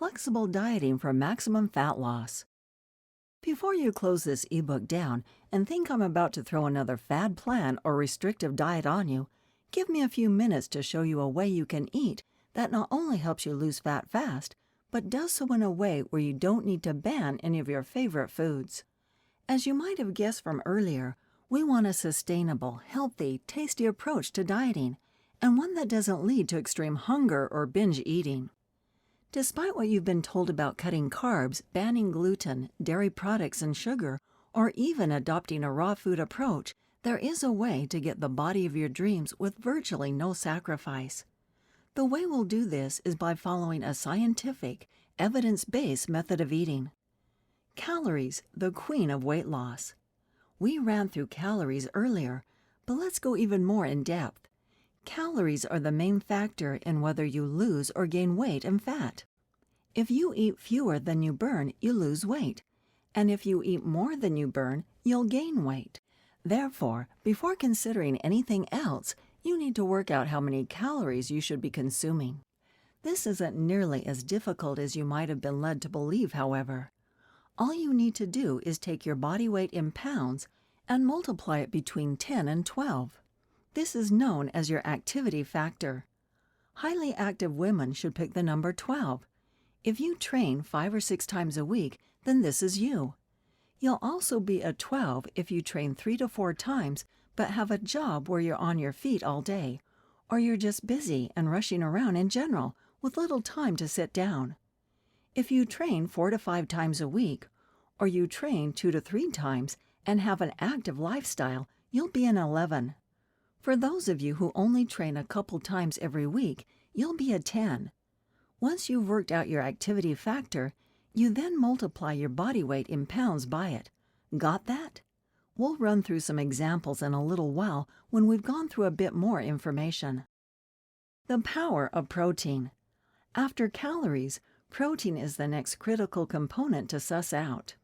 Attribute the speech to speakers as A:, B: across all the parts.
A: Flexible Dieting for Maximum Fat Loss. Before you close this ebook down and think I'm about to throw another fad plan or restrictive diet on you, give me a few minutes to show you a way you can eat that not only helps you lose fat fast, but does so in a way where you don't need to ban any of your favorite foods. As you might have guessed from earlier, we want a sustainable, healthy, tasty approach to dieting, and one that doesn't lead to extreme hunger or binge eating. Despite what you've been told about cutting carbs, banning gluten, dairy products, and sugar, or even adopting a raw food approach, there is a way to get the body of your dreams with virtually no sacrifice. The way we'll do this is by following a scientific, evidence-based method of eating. Calories, the queen of weight loss. We ran through calories earlier, but let's go even more in depth. Calories are the main factor in whether you lose or gain weight and fat. If you eat fewer than you burn, you lose weight. And if you eat more than you burn, you'll gain weight. Therefore, before considering anything else, you need to work out how many calories you should be consuming. This isn't nearly as difficult as you might have been led to believe, however. All you need to do is take your body weight in pounds and multiply it between 10 and 12. This is known as your activity factor. Highly active women should pick the number 12. If you train 5 or 6 times a week, then this is you. You'll also be a 12 if you train 3 to 4 times but have a job where you're on your feet all day, or you're just busy and rushing around in general with little time to sit down. If you train 4 to 5 times a week, or you train 2 to 3 times and have an active lifestyle, you'll be an 11. For those of you who only train a couple times every week, you'll be a 10. Once you've worked out your activity factor, you then multiply your body weight in pounds by it. Got that? We'll run through some examples in a little while when we've gone through a bit more information. The power of protein. After calories, protein is the next critical component to suss out.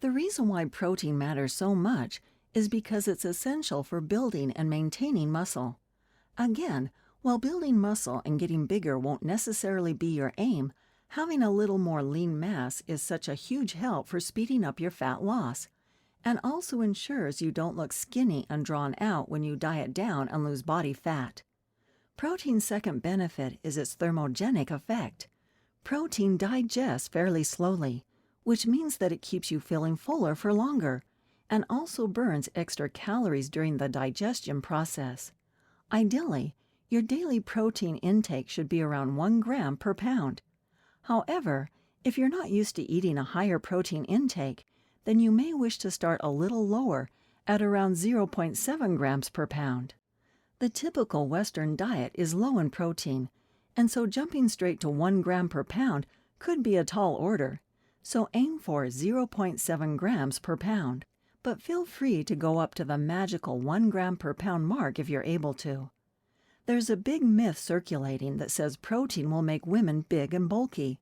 A: The reason why protein matters so much is because it's essential for building and maintaining muscle. Again, while building muscle and getting bigger won't necessarily be your aim, having a little more lean mass is such a huge help for speeding up your fat loss, and also ensures you don't look skinny and drawn out when you diet down and lose body fat. Protein's second benefit is its thermogenic effect. Protein digests fairly slowly, which means that it keeps you feeling fuller for longer, and also burns extra calories during the digestion process. Ideally, your daily protein intake should be around 1 gram per pound. However, if you're not used to eating a higher protein intake, then you may wish to start a little lower at around 0.7 grams per pound. The typical Western diet is low in protein, and so jumping straight to 1 gram per pound could be a tall order. So aim for 0.7 grams per pound, but feel free to go up to the magical 1 gram per pound mark if you're able to. There's a big myth circulating that says protein will make women big and bulky,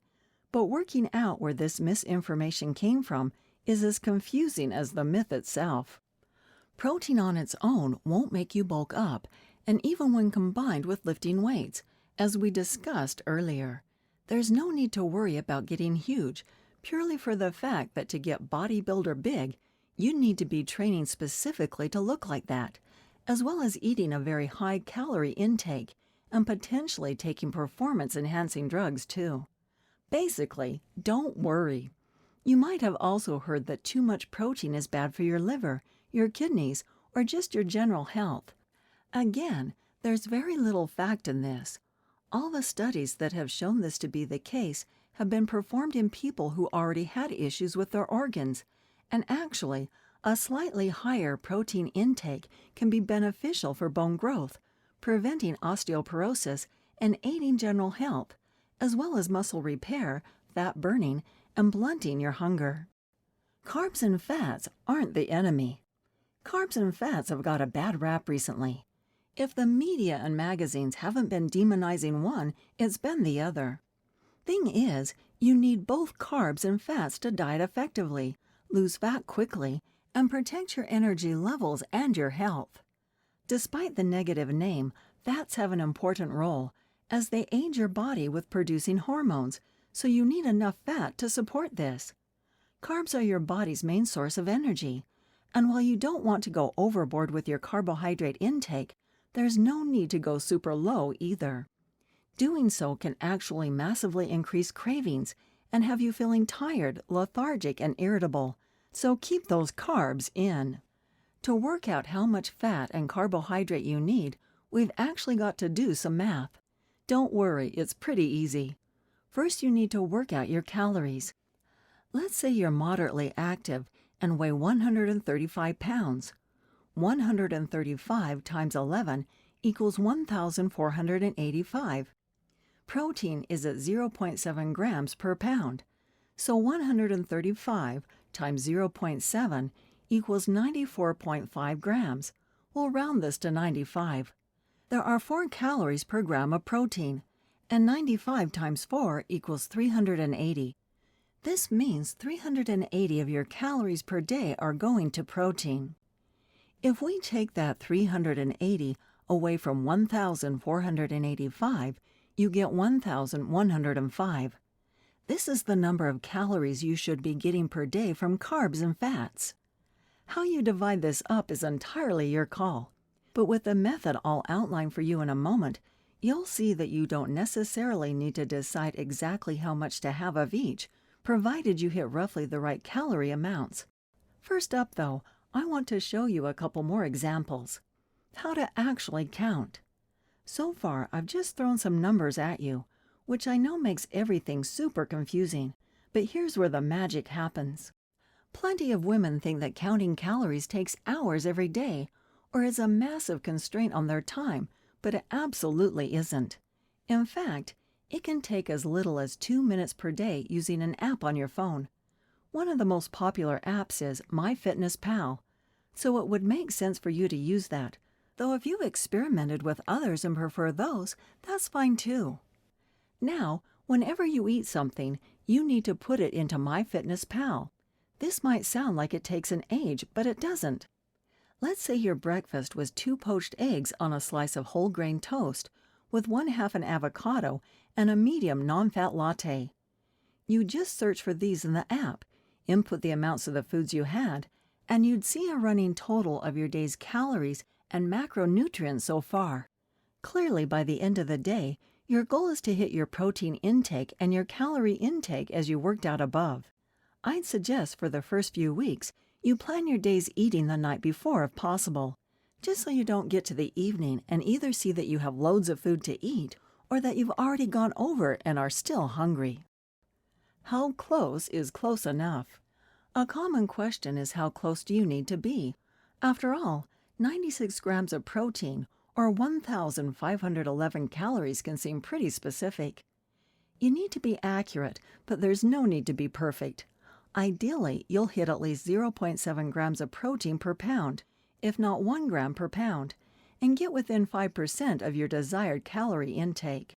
A: but working out where this misinformation came from is as confusing as the myth itself. Protein on its own won't make you bulk up, and even when combined with lifting weights, as we discussed earlier, there's no need to worry about getting huge, purely for the fact that to get bodybuilder big, you need to be training specifically to look like that, as well as eating a very high calorie intake and potentially taking performance-enhancing drugs too. Basically, don't worry. You might have also heard that too much protein is bad for your liver, your kidneys, or just your general health. Again, there's very little fact in this. All the studies that have shown this to be the case have been performed in people who already had issues with their organs, and actually, a slightly higher protein intake can be beneficial for bone growth, preventing osteoporosis and aiding general health, as well as muscle repair, fat burning, and blunting your hunger. Carbs and fats aren't the enemy. Carbs and fats have got a bad rap recently. If the media and magazines haven't been demonizing one, it's been the other. Thing is, you need both carbs and fats to diet effectively, lose fat quickly, and protect your energy levels and your health. Despite the negative name, fats have an important role, as they aid your body with producing hormones, so you need enough fat to support this. Carbs are your body's main source of energy, and while you don't want to go overboard with your carbohydrate intake, there's no need to go super low either. Doing so can actually massively increase cravings and have you feeling tired, lethargic, and irritable, so keep those carbs in. To work out how much fat and carbohydrate you need, we've actually got to do some math. Don't worry, it's pretty easy. First, you need to work out your calories. Let's say you're moderately active and weigh 135 pounds. 135 times 11 equals 1,485. Protein is at 0.7 grams per pound, so 135 times 0.7 equals 94.5 grams. We'll round this to 95. There are 4 calories per gram of protein, and 95 times 4 equals 380. This means 380 of your calories per day are going to protein. If we take that 380 away from 1,485, you get 1,105. This is the number of calories you should be getting per day from carbs and fats. How you divide this up is entirely your call, but with the method I'll outline for you in a moment, you'll see that you don't necessarily need to decide exactly how much to have of each, provided you hit roughly the right calorie amounts. First up, though, I want to show you a couple more examples. How to actually count. So far, I've just thrown some numbers at you, which I know makes everything super confusing, but here's where the magic happens. Plenty of women think that counting calories takes hours every day, or is a massive constraint on their time, but it absolutely isn't. In fact, it can take as little as 2 minutes per day using an app on your phone. One of the most popular apps is MyFitnessPal, so it would make sense for you to use that, though if you've experimented with others and prefer those, that's fine too. Now, whenever you eat something, you need to put it into MyFitnessPal. This might sound like it takes an age, but it doesn't. Let's say your breakfast was 2 poached eggs on a slice of whole grain toast with 1/2 an avocado and a medium non-fat latte. You just search for these in the app, input the amounts of the foods you had, and you'd see a running total of your day's calories and macronutrients so far. Clearly, by the end of the day, your goal is to hit your protein intake and your calorie intake as you worked out above. I'd suggest for the first few weeks, you plan your day's eating the night before if possible, just so you don't get to the evening and either see that you have loads of food to eat or that you've already gone over and are still hungry. How close is close enough? A common question is how close do you need to be? After all, 96 grams of protein or 1,511 calories can seem pretty specific. You need to be accurate, but there's no need to be perfect. Ideally, you'll hit at least 0.7 grams of protein per pound, if not 1 gram per pound, and get within 5% of your desired calorie intake.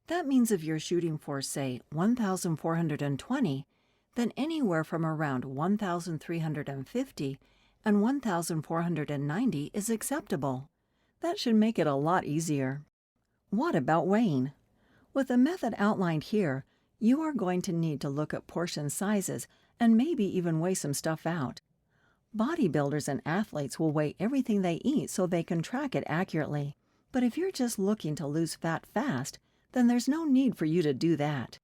A: That means if you're shooting for, say, 1,420, then anywhere from around 1,350 and 1,490 is acceptable. That should make it a lot easier. What about weighing? With the method outlined here, you are going to need to look at portion sizes and maybe even weigh some stuff out. Bodybuilders and athletes will weigh everything they eat so they can track it accurately. But if you're just looking to lose fat fast, then there's no need for you to do that.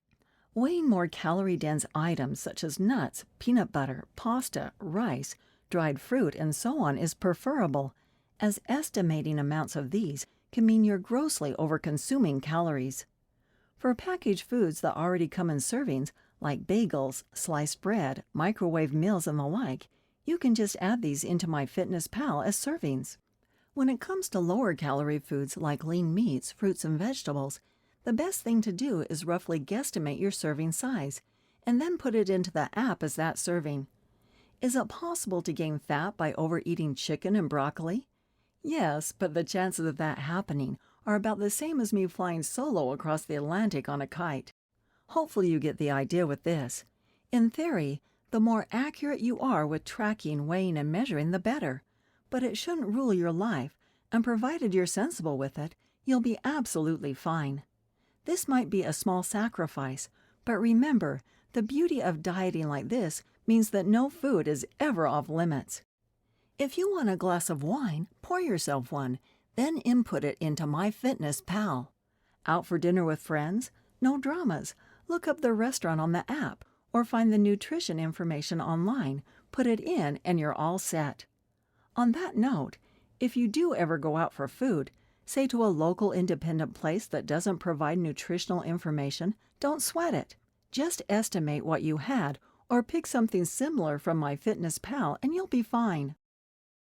A: Weighing more calorie-dense items such as nuts, peanut butter, pasta, rice, dried fruit, and so on is preferable, as estimating amounts of these can mean you're grossly overconsuming calories. For packaged foods that already come in servings, like bagels, sliced bread, microwave meals, and the like, you can just add these into MyFitnessPal as servings. When it comes to lower calorie foods like lean meats, fruits, and vegetables, the best thing to do is roughly guesstimate your serving size, and then put it into the app as that serving. Is it possible to gain fat by overeating chicken and broccoli? Yes, but the chances of that happening are about the same as me flying solo across the Atlantic on a kite. Hopefully you get the idea with this. In theory, the more accurate you are with tracking, weighing, and measuring, the better. But it shouldn't rule your life, and provided you're sensible with it, you'll be absolutely fine. This might be a small sacrifice, But remember, the beauty of dieting like this means that no food is ever off limits. If you want a glass of wine, pour yourself one, then input it into MyFitnessPal. Out for dinner with friends? No dramas. Look up the restaurant on the app or find the nutrition information online, put it in, and you're all set. On that note, if you do ever go out for food, say to a local independent place that doesn't provide nutritional information, don't sweat it. Just estimate what you had or pick something similar from MyFitnessPal and you'll be fine.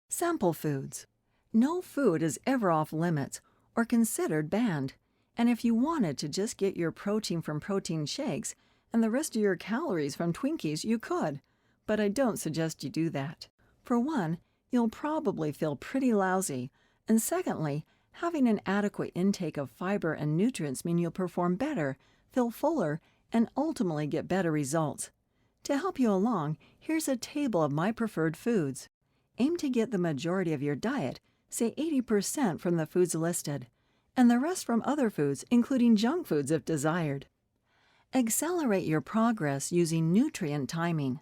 A: Sample foods. No food is ever off limits or considered banned. And if you wanted to just get your protein from protein shakes and the rest of your calories from Twinkies, you could. But I don't suggest you do that. For one, you'll probably feel pretty lousy. And secondly, having an adequate intake of fiber and nutrients mean you'll perform better, feel fuller, and ultimately get better results. To help you along, here's a table of my preferred foods. Aim to get the majority of your diet, say 80% from the foods listed, and the rest from other foods, including junk foods if desired. Accelerate your progress using nutrient timing.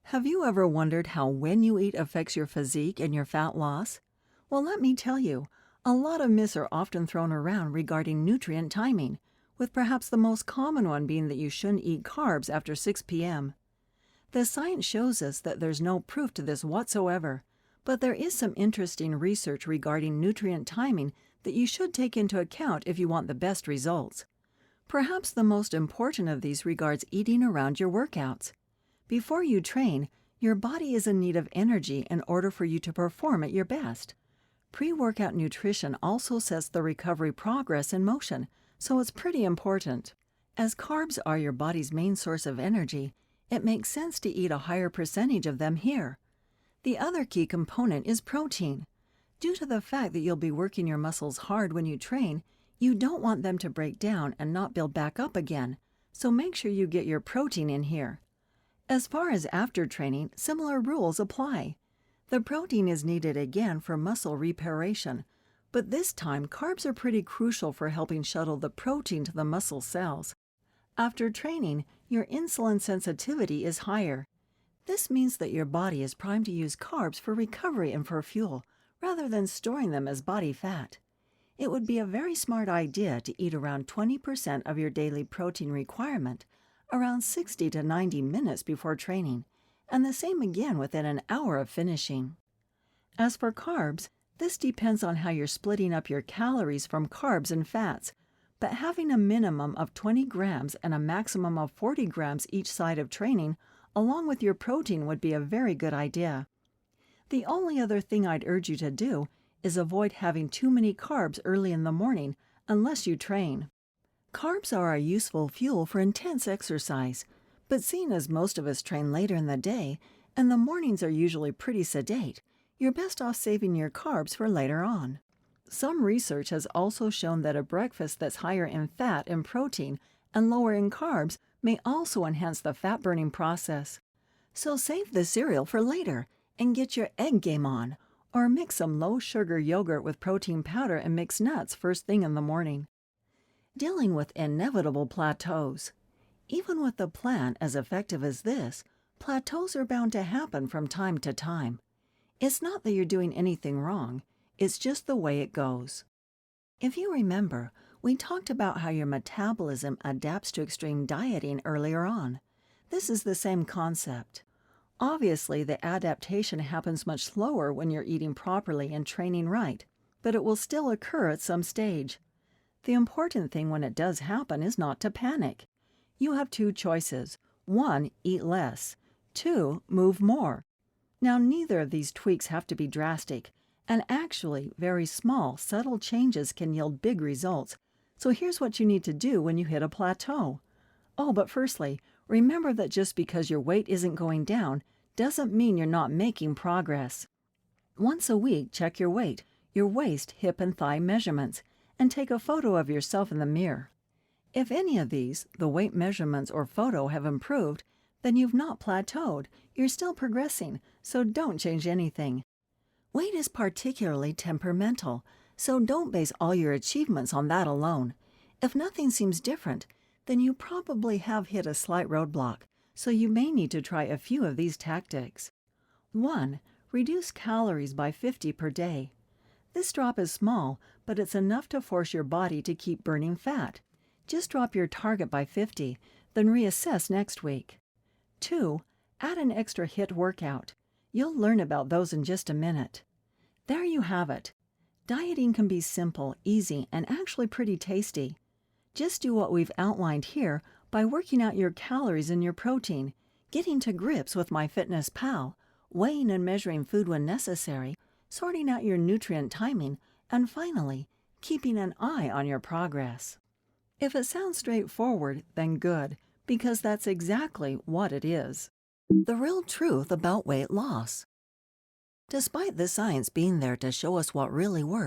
A: Have you ever wondered how when you eat affects your physique and your fat loss? Well, let me tell you, a lot of myths are often thrown around regarding nutrient timing, with perhaps the most common one being that you shouldn't eat carbs after 6 p.m. The science shows us that there's no proof to this whatsoever, but there is some interesting research regarding nutrient timing that you should take into account if you want the best results. Perhaps the most important of these regards eating around your workouts. Before you train, your body is in need of energy in order for you to perform at your best. Pre-workout nutrition also sets the recovery progress in motion, so it's pretty important. As carbs are your body's main source of energy, it makes sense to eat a higher percentage of them here. The other key component is protein. Due to the fact that you'll be working your muscles hard when you train, you don't want them to break down and not build back up again, so make sure you get your protein in here. As far as after training, similar rules apply. The protein is needed again for muscle reparation, but this time carbs are pretty crucial for helping shuttle the protein to the muscle cells. After training, your insulin sensitivity is higher. This means that your body is primed to use carbs for recovery and for fuel, rather than storing them as body fat. It would be a very smart idea to eat around 20% of your daily protein requirement, around 60 to 90 minutes before training, and the same again within an hour of finishing. As for carbs, this depends on how you're splitting up your calories from carbs and fats, but having a minimum of 20 grams and a maximum of 40 grams each side of training, along with your protein, would be a very good idea. The only other thing I'd urge you to do is avoid having too many carbs early in the morning unless you train. Carbs are a useful fuel for intense exercise, but seeing as most of us train later in the day and the mornings are usually pretty sedate, you're best off saving your carbs for later on. Some research has also shown that a breakfast that's higher in fat and protein and lower in carbs may also enhance the fat-burning process. So save the cereal for later and get your egg game on, or mix some low-sugar yogurt with protein powder and mixed nuts first thing in the morning. Dealing with inevitable plateaus. Even with a plan as effective as this, plateaus are bound to happen from time to time. It's not that you're doing anything wrong, it's just the way it goes. If you remember, we talked about how your metabolism adapts to extreme dieting earlier on. This is the same concept. Obviously, the adaptation happens much slower when you're eating properly and training right, but it will still occur at some stage. The important thing when it does happen is not to panic. You have two choices. 1, eat less. 2, move more. Now, neither of these tweaks have to be drastic, and actually, very small, subtle changes can yield big results. So here's what you need to do when you hit a plateau. Oh, but firstly, remember that just because your weight isn't going down doesn't mean you're not making progress. Once a week, check your weight, your waist, hip, and thigh measurements, and take a photo of yourself in the mirror. If any of these, the weight measurements or photo, have improved, then you've not plateaued, you're still progressing, so don't change anything. Weight is particularly temperamental, so don't base all your achievements on that alone. If nothing seems different, then you probably have hit a slight roadblock, so you may need to try a few of these tactics. 1. Reduce calories by 50 per day. This drop is small, but it's enough to force your body to keep burning fat. Just drop your target by 50, then reassess next week. 2. Add an extra HIIT workout. You'll learn about those in just a minute. There you have it. Dieting can be simple, easy, and actually pretty tasty. Just do what we've outlined here by working out your calories and your protein, getting to grips with MyFitnessPal, weighing and measuring food when necessary, sorting out your nutrient timing, and finally, keeping an eye on your progress. If it sounds straightforward, then good, because that's exactly what it is. The real truth about weight loss. Despite the science being there to show us what really works,